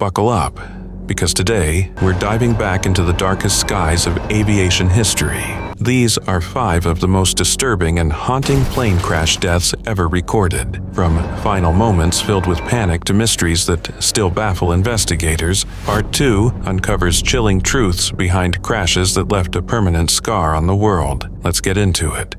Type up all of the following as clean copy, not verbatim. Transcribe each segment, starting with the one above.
buckle up, because today we're diving back into the darkest skies of aviation history. These are 5 of the most disturbing and haunting plane crash deaths ever recorded. From final moments filled with panic to mysteries that still baffle investigators, Part 2 uncovers chilling truths behind crashes that left a permanent scar on the world. Let's get into it.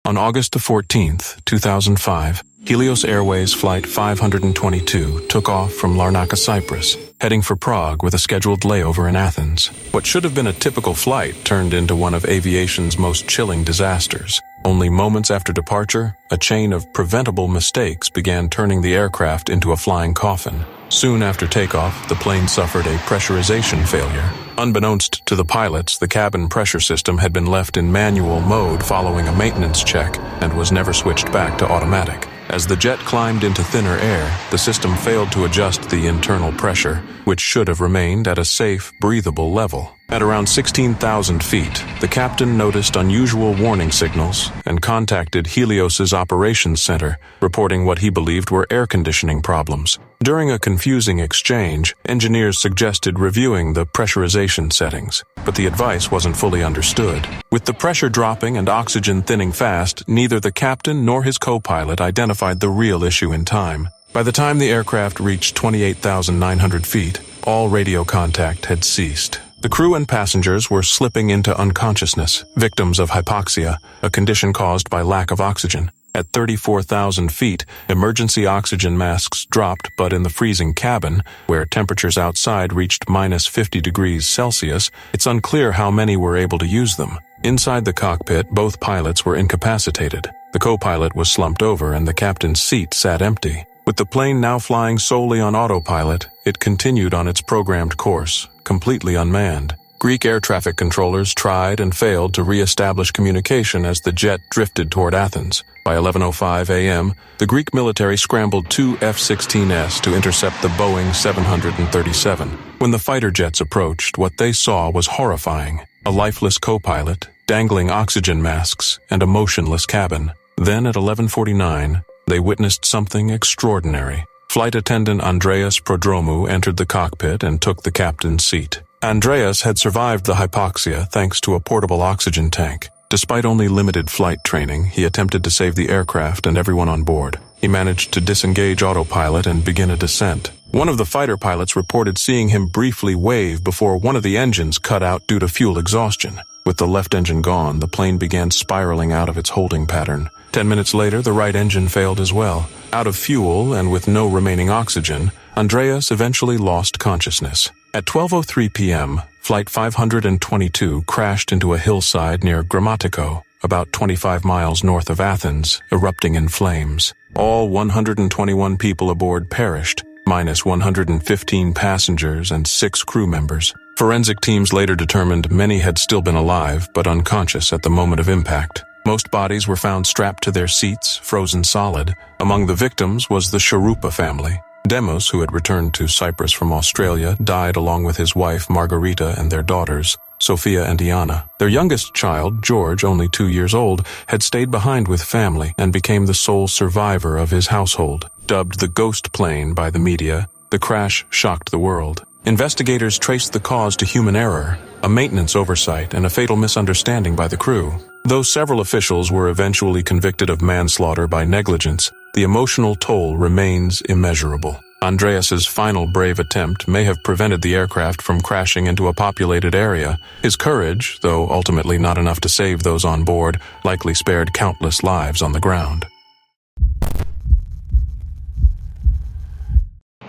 On August 14th, 2005, Helios Airways Flight 522 took off from Larnaca, Cyprus, heading for Prague with a scheduled layover in Athens. What should have been a typical flight turned into one of aviation's most chilling disasters. Only moments after departure, a chain of preventable mistakes began turning the aircraft into a flying coffin. Soon after takeoff, the plane suffered a pressurization failure. Unbeknownst to the pilots, the cabin pressure system had been left in manual mode following a maintenance check and was never switched back to automatic. As the jet climbed into thinner air, the system failed to adjust the internal pressure, which should have remained at a safe, breathable level. At around 16,000 feet, the captain noticed unusual warning signals and contacted Helios's operations center, reporting what he believed were air conditioning problems. During a confusing exchange, engineers suggested reviewing the pressurization settings, but the advice wasn't fully understood. With the pressure dropping and oxygen thinning fast, neither the captain nor his co-pilot identified the real issue in time. By the time the aircraft reached 28,900 feet, all radio contact had ceased. The crew and passengers were slipping into unconsciousness, victims of hypoxia, a condition caused by lack of oxygen. At 34,000 feet, emergency oxygen masks dropped, but in the freezing cabin, where temperatures outside reached minus 50 degrees Celsius, it's unclear how many were able to use them. Inside the cockpit, both pilots were incapacitated. The co-pilot was slumped over and the captain's seat sat empty. With the plane now flying solely on autopilot, it continued on its programmed course, completely unmanned. Greek air traffic controllers tried and failed to re-establish communication as the jet drifted toward Athens. By 11:05 a.m., the Greek military scrambled 2 F-16s to intercept the Boeing 737. When the fighter jets approached, what they saw was horrifying. A lifeless co-pilot, dangling oxygen masks, and a motionless cabin. Then at 11:49, they witnessed something extraordinary. Flight attendant Andreas Prodromou entered the cockpit and took the captain's seat. Andreas had survived the hypoxia thanks to a portable oxygen tank. Despite only limited flight training, he attempted to save the aircraft and everyone on board. He managed to disengage autopilot and begin a descent. One of the fighter pilots reported seeing him briefly wave before one of the engines cut out due to fuel exhaustion. With the left engine gone, the plane began spiraling out of its holding pattern. 10 minutes later, the right engine failed as well. Out of fuel and with no remaining oxygen, Andreas eventually lost consciousness. At 12:03 p.m., Flight 522 crashed into a hillside near Grammatico, about 25 miles north of Athens, erupting in flames. All 121 people aboard perished, minus 115 passengers and 6 crew members. Forensic teams later determined many had still been alive but unconscious at the moment of impact. Most bodies were found strapped to their seats, frozen solid. Among the victims was the Sharupa family. Demos, who had returned to Cyprus from Australia, died along with his wife Margarita and their daughters, Sophia and Iana. Their youngest child, George, only 2 years old, had stayed behind with family and became the sole survivor of his household. Dubbed the ghost plane by the media, the crash shocked the world. Investigators traced the cause to human error, a maintenance oversight, and a fatal misunderstanding by the crew. Though several officials were eventually convicted of manslaughter by negligence, the emotional toll remains immeasurable. Andreas's final brave attempt may have prevented the aircraft from crashing into a populated area. His courage, though ultimately not enough to save those on board, likely spared countless lives on the ground.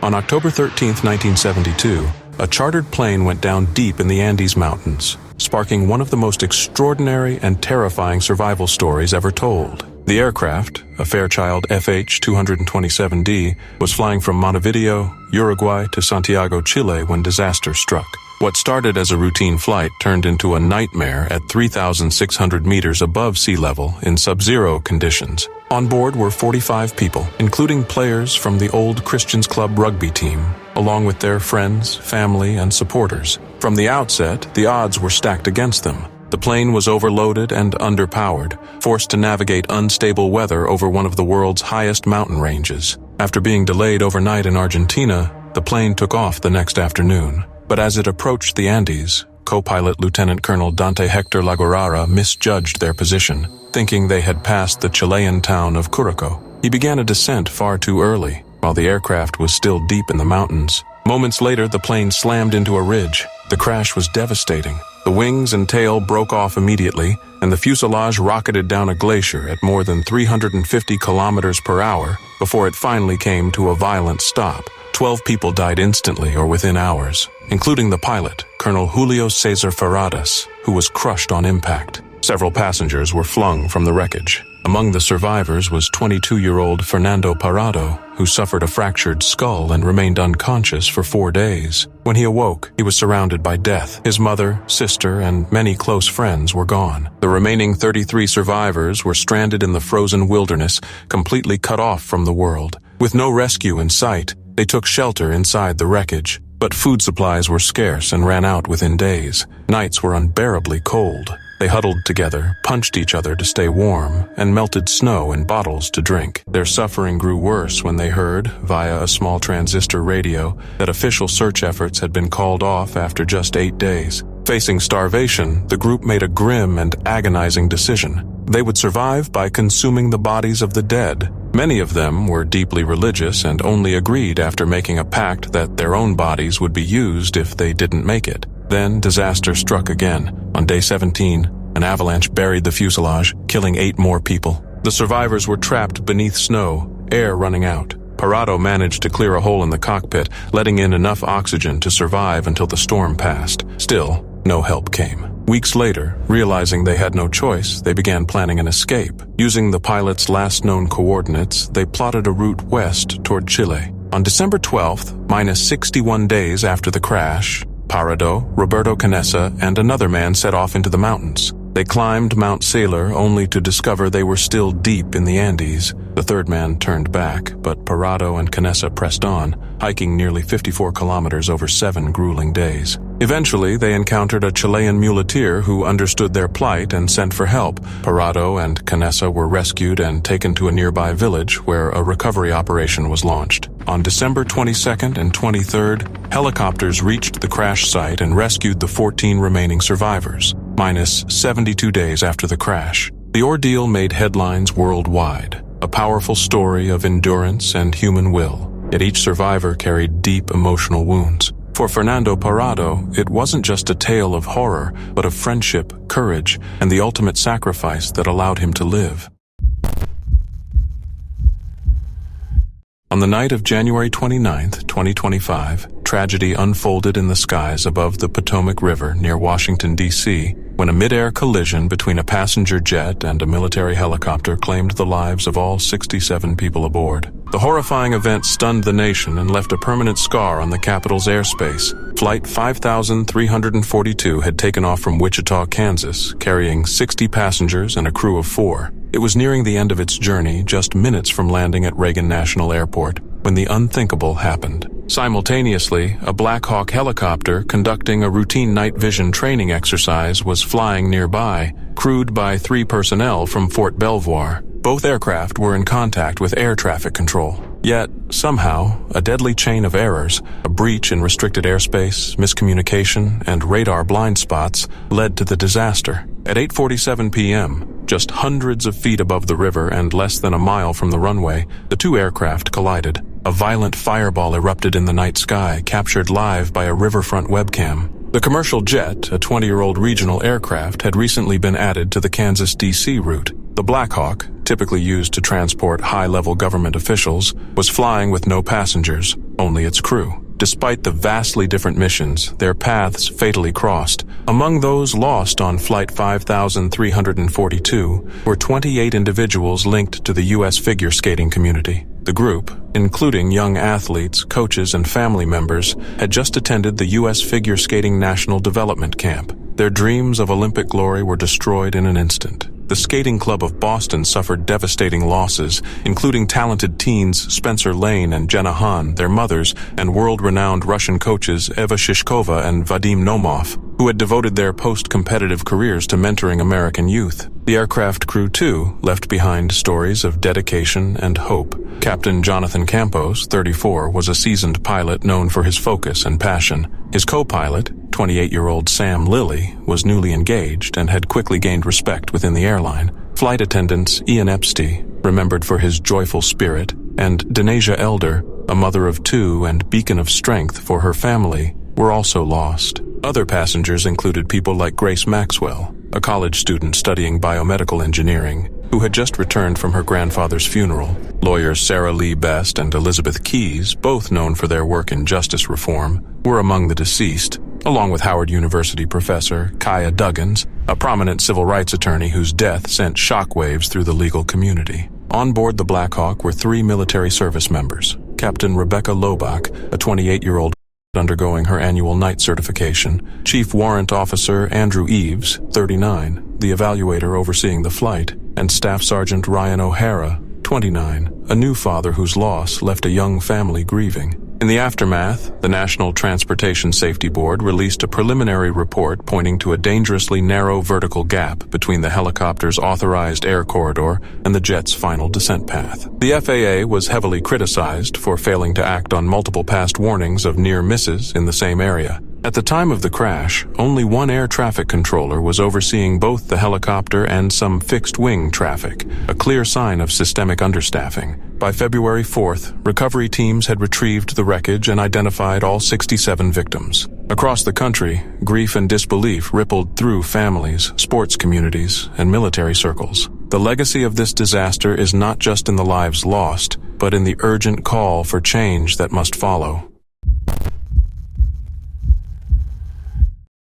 On October 13, 1972, a chartered plane went down deep in the Andes Mountains, sparking one of the most extraordinary and terrifying survival stories ever told. The aircraft, a Fairchild FH-227D, was flying from Montevideo, Uruguay to Santiago, Chile when disaster struck. What started as a routine flight turned into a nightmare at 3,600 meters above sea level in sub-zero conditions. On board were 45 people, including players from the old Christians Club rugby team, along with their friends, family, and supporters. From the outset, the odds were stacked against them. The plane was overloaded and underpowered, forced to navigate unstable weather over one of the world's highest mountain ranges. After being delayed overnight in Argentina, the plane took off the next afternoon. But as it approached the Andes, co-pilot Lieutenant Colonel Dante Hector Lagorara misjudged their position, thinking they had passed the Chilean town of Curaçao. He began a descent far too early, while the aircraft was still deep in the mountains. Moments later, the plane slammed into a ridge. The crash was devastating. The wings and tail broke off immediately, and the fuselage rocketed down a glacier at more than 350 kilometers per hour before it finally came to a violent stop. 12 people died instantly or within hours, including the pilot, Colonel Helios Cesar Ferradas, who was crushed on impact. Several passengers were flung from the wreckage. Among the survivors was 22-year-old Fernando Parado, who suffered a fractured skull and remained unconscious for 4 days. When he awoke, he was surrounded by death. His mother, sister, and many close friends were gone. The remaining 33 survivors were stranded in the frozen wilderness, completely cut off from the world. With no rescue in sight, they took shelter inside the wreckage. But food supplies were scarce and ran out within days. Nights were unbearably cold. They huddled together, punched each other to stay warm, and melted snow in bottles to drink. Their suffering grew worse when they heard, via a small transistor radio, that official search efforts had been called off after just 8 days. Facing starvation, the group made a grim and agonizing decision. They would survive by consuming the bodies of the dead. Many of them were deeply religious and only agreed after making a pact that their own bodies would be used if they didn't make it. Then disaster struck again. On day 17, an avalanche buried the fuselage, killing 8 more people. The survivors were trapped beneath snow, air running out. Parado managed to clear a hole in the cockpit, letting in enough oxygen to survive until the storm passed. Still, no help came. Weeks later, realizing they had no choice, they began planning an escape. Using the pilot's last known coordinates, they plotted a route west toward Chile. On December 12th, minus 61 days after the crash, Parado, Roberto Canessa, and another man set off into the mountains. They climbed Mount Sailor only to discover they were still deep in the Andes. The third man turned back, but Parado and Canessa pressed on, hiking nearly 54 kilometers over 7 grueling days. Eventually, they encountered a Chilean muleteer who understood their plight and sent for help. Parado and Canessa were rescued and taken to a nearby village where a recovery operation was launched. On December 22nd and 23rd, helicopters reached the crash site and rescued the 14 remaining survivors, minus 72 days after the crash. The ordeal made headlines worldwide, a powerful story of endurance and human will. Yet each survivor carried deep emotional wounds. For Fernando Parado, it wasn't just a tale of horror, but of friendship, courage, and the ultimate sacrifice that allowed him to live. On the night of January 29, 2025, tragedy unfolded in the skies above the Potomac River near Washington, D.C., when a mid-air collision between a passenger jet and a military helicopter claimed the lives of all 67 people aboard. The horrifying event stunned the nation and left a permanent scar on the capital's airspace. Flight 5342 had taken off from Wichita, Kansas, carrying 60 passengers and a crew of 4. It was nearing the end of its journey, just minutes from landing at Reagan National Airport, when the unthinkable happened. Simultaneously, a Black Hawk helicopter conducting a routine night vision training exercise was flying nearby, crewed by 3 personnel from Fort Belvoir. Both aircraft were in contact with air traffic control. Yet, somehow, a deadly chain of errors, a breach in restricted airspace, miscommunication, and radar blind spots led to the disaster. At 8:47 p.m., just hundreds of feet above the river and less than a mile from the runway, the 2 aircraft collided. A violent fireball erupted in the night sky, captured live by a riverfront webcam. The commercial jet, a 20-year-old regional aircraft, had recently been added to the Kansas-DC route. The Black Hawk, typically used to transport high-level government officials, was flying with no passengers, only its crew. Despite the vastly different missions, their paths fatally crossed. Among those lost on Flight 5342 were 28 individuals linked to the U.S. figure skating community. The group, including young athletes, coaches, and family members, had just attended the U.S. Figure Skating National Development Camp. Their dreams of Olympic glory were destroyed in an instant. The Skating Club of Boston suffered devastating losses, including talented teens Spencer Lane and Jenna Han, their mothers, and world-renowned Russian coaches Eva Shishkova and Vadim Nomov. who had devoted their post-competitive careers to mentoring American youth. The aircraft crew, too, left behind stories of dedication and hope. Captain Jonathan Campos, 34, was a seasoned pilot known for his focus and passion. His co-pilot, 28-year-old Sam Lilly, was newly engaged and had quickly gained respect within the airline. Flight attendants Ian Epstein, remembered for his joyful spirit, and Denasia Elder, a mother of two and beacon of strength for her family, were also lost. Other passengers included people like Grace Maxwell, a college student studying biomedical engineering, who had just returned from her grandfather's funeral. Lawyers Sarah Lee Best and Elizabeth Keyes, both known for their work in justice reform, were among the deceased, along with Howard University professor Kaya Duggins, a prominent civil rights attorney whose death sent shockwaves through the legal community. On board the Black Hawk were 3 military service members: Captain Rebecca Lobach, a 28-year-old undergoing her annual night certification; Chief Warrant Officer Andrew Eves, 39, the evaluator overseeing the flight; and Staff Sergeant Ryan O'Hara, 29, a new father whose loss left a young family grieving. In the aftermath, the National Transportation Safety Board released a preliminary report pointing to a dangerously narrow vertical gap between the helicopter's authorized air corridor and the jet's final descent path. The FAA was heavily criticized for failing to act on multiple past warnings of near misses in the same area. At the time of the crash, only one air traffic controller was overseeing both the helicopter and some fixed-wing traffic, a clear sign of systemic understaffing. By February 4th, recovery teams had retrieved the wreckage and identified all 67 victims. Across the country, grief and disbelief rippled through families, sports communities, and military circles. The legacy of this disaster is not just in the lives lost, but in the urgent call for change that must follow.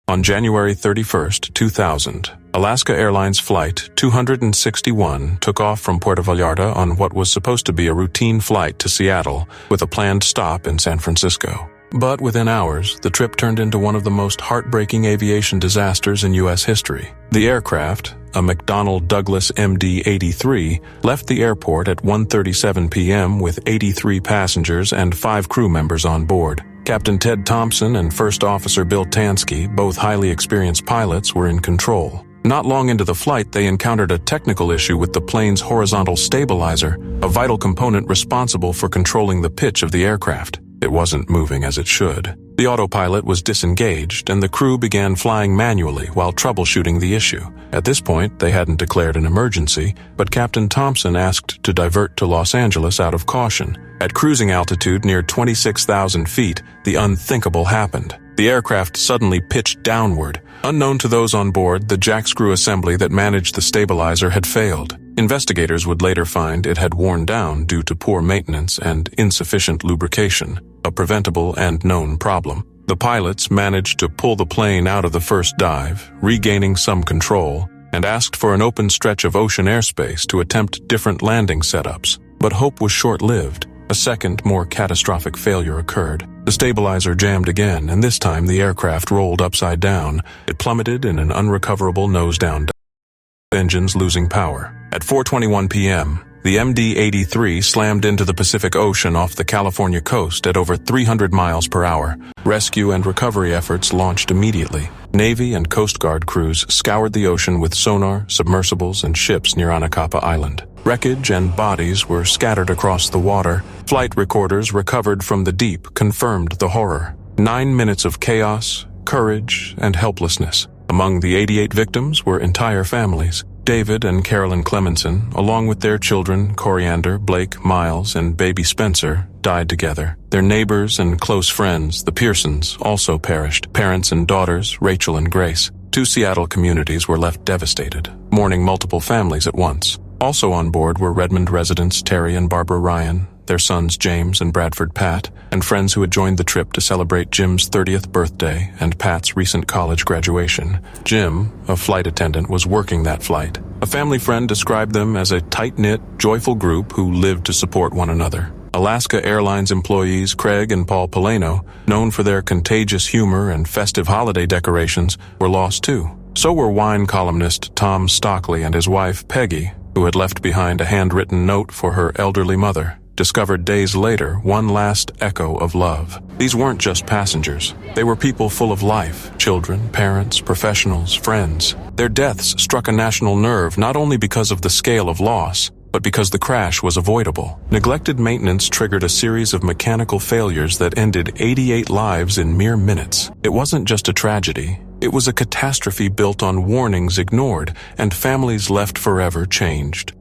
On January 31, 2000, Alaska Airlines Flight 261 took off from Puerto Vallarta on what was supposed to be a routine flight to Seattle, with a planned stop in San Francisco. But within hours, the trip turned into one of the most heartbreaking aviation disasters in U.S. history. The aircraft, a McDonnell Douglas MD-83, left the airport at 1:37 p.m. with 83 passengers and 5 crew members on board. Captain Ted Thompson and First Officer Bill Tansky, both highly experienced pilots, were in control. Not long into the flight, they encountered a technical issue with the plane's horizontal stabilizer, a vital component responsible for controlling the pitch of the aircraft. It wasn't moving as it should. The autopilot was disengaged, and the crew began flying manually while troubleshooting the issue. At this point, they hadn't declared an emergency, but Captain Thompson asked to divert to Los Angeles out of caution. At cruising altitude near 26,000 feet, the unthinkable happened. The aircraft suddenly pitched downward. Unknown to those on board, the jack screw assembly that managed the stabilizer had failed. Investigators would later find it had worn down due to poor maintenance and insufficient lubrication, a preventable and known problem. The pilots managed to pull the plane out of the first dive, regaining some control, and asked for an open stretch of ocean airspace to attempt different landing setups. But hope was short-lived. A second, more catastrophic failure occurred. The stabilizer jammed again, and this time the aircraft rolled upside down. It plummeted in an unrecoverable nose-down dive, engines losing power. At 4:21 p.m., the MD-83 slammed into the Pacific Ocean off the California coast at over 300 miles per hour. Rescue and recovery efforts launched immediately. Navy and Coast Guard crews scoured the ocean with sonar, submersibles, and ships near Anacapa Island. Wreckage and bodies were scattered across the water. Flight recorders recovered from the deep confirmed the horror. 9 minutes of chaos, courage, and helplessness. Among the 88 victims were entire families. David and Carolyn Clemenson, along with their children, Coriander, Blake, Miles, and baby Spencer, died together. Their neighbors and close friends, the Pearsons, also perished. Parents and daughters, Rachel and Grace. 2 Seattle communities were left devastated, mourning multiple families at once. Also on board were Redmond residents Terry and Barbara Ryan, their sons James and Bradford Pat, and friends who had joined the trip to celebrate Jim's 30th birthday and Pat's recent college graduation. Jim, a flight attendant, was working that flight. A family friend described them as a tight-knit, joyful group who lived to support one another. Alaska Airlines employees Craig and Paul Polano, known for their contagious humor and festive holiday decorations, were lost too. So were wine columnist Tom Stockley and his wife Peggy, who had left behind a handwritten note for her elderly mother. discovered days later one last echo of love. These weren't just passengers. They were people full of life, children, parents, professionals, friends. Their deaths struck a national nerve not only because of the scale of loss, but because the crash was avoidable. Neglected maintenance triggered a series of mechanical failures that ended 88 lives in mere minutes. It wasn't just a tragedy. It was a catastrophe built on warnings ignored and families left forever changed.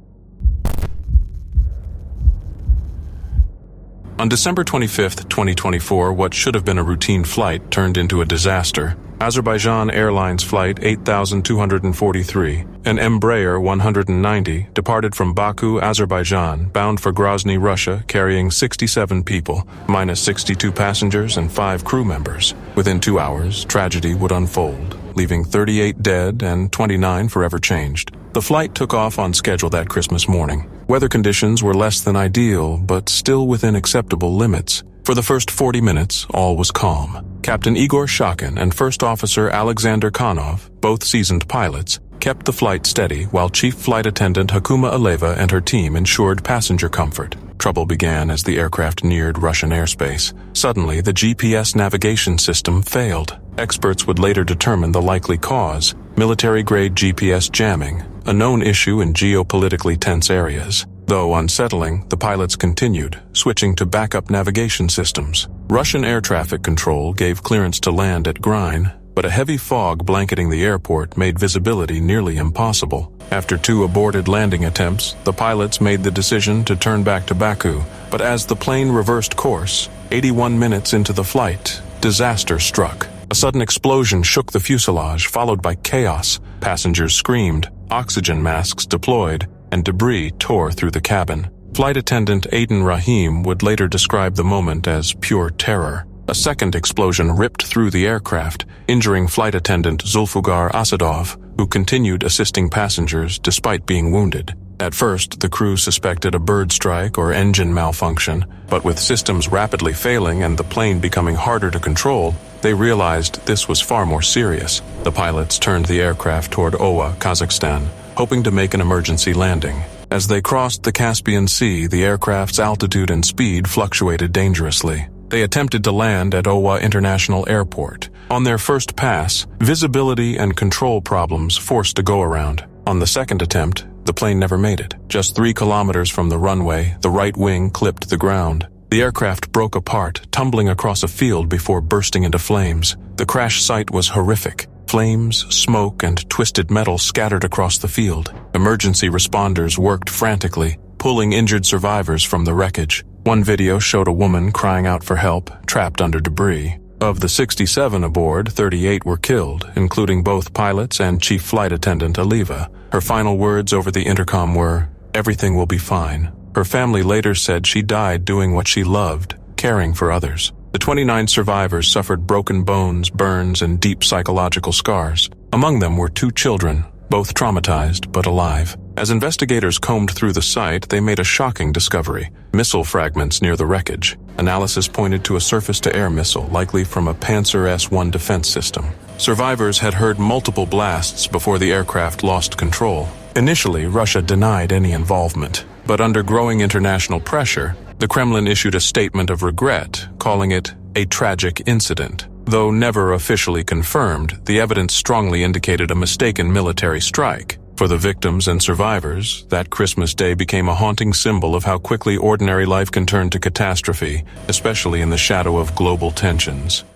On December 25, 2024, what should have been a routine flight turned into a disaster. Azerbaijan Airlines Flight 8243, an Embraer 190, departed from Baku, Azerbaijan, bound for Grozny, Russia, carrying 67 people, minus 62 passengers and 5 crew members. Within 2 hours, tragedy would unfold, leaving 38 dead and 29 forever changed. The flight took off on schedule that Christmas morning. Weather conditions were less than ideal, but still within acceptable limits. For the first 40 minutes, all was calm. Captain Igor Shakin and First Officer Alexander Konov, both seasoned pilots, kept the flight steady while Chief Flight Attendant Hakuma Aleva and her team ensured passenger comfort. Trouble began as the aircraft neared Russian airspace. Suddenly, the GPS navigation system failed. Experts would later determine the likely cause: military-grade GPS jamming, a known issue in geopolitically tense areas. Though unsettling, the pilots continued, switching to backup navigation systems. Russian air traffic control gave clearance to land at Grine, but a heavy fog blanketing the airport made visibility nearly impossible. After 2 aborted landing attempts, the pilots made the decision to turn back to Baku. But as the plane reversed course, 81 minutes into the flight, disaster struck. A sudden explosion shook the fuselage, followed by chaos. Passengers screamed, oxygen masks deployed, and debris tore through the cabin. Flight attendant Aiden Rahim would later describe the moment as pure terror. A second explosion ripped through the aircraft, injuring flight attendant Zulfugar Asadov, who continued assisting passengers despite being wounded. At first, the crew suspected a bird strike or engine malfunction, but with systems rapidly failing and the plane becoming harder to control, they realized this was far more serious. The pilots turned the aircraft toward Owa, Kazakhstan, hoping to make an emergency landing. As they crossed the Caspian Sea, the aircraft's altitude and speed fluctuated dangerously. They attempted to land at Owa International Airport. On their first pass, visibility and control problems forced a go-around. On the second attempt, the plane never made it. Just 3 kilometers from the runway, the right wing clipped the ground. The aircraft broke apart, tumbling across a field before bursting into flames. The crash site was horrific. Flames, smoke, and twisted metal scattered across the field. Emergency responders worked frantically, pulling injured survivors from the wreckage. One video showed a woman crying out for help, trapped under debris. Of the 67 aboard, 38 were killed, including both pilots and Chief Flight Attendant Aleva. Her final words over the intercom were, "Everything will be fine." Her family later said she died doing what she loved, caring for others. The 29 survivors suffered broken bones, burns, and deep psychological scars. Among them were 2 children, both traumatized but alive. As investigators combed through the site, they made a shocking discovery: missile fragments near the wreckage. Analysis pointed to a surface-to-air missile, likely from a Panzer S-1 defense system. Survivors had heard multiple blasts before the aircraft lost control. Initially, Russia denied any involvement, but under growing international pressure, the Kremlin issued a statement of regret, calling it a tragic incident. Though never officially confirmed, the evidence strongly indicated a mistaken military strike. For the victims and survivors, that Christmas Day became a haunting symbol of how quickly ordinary life can turn to catastrophe, especially in the shadow of global tensions.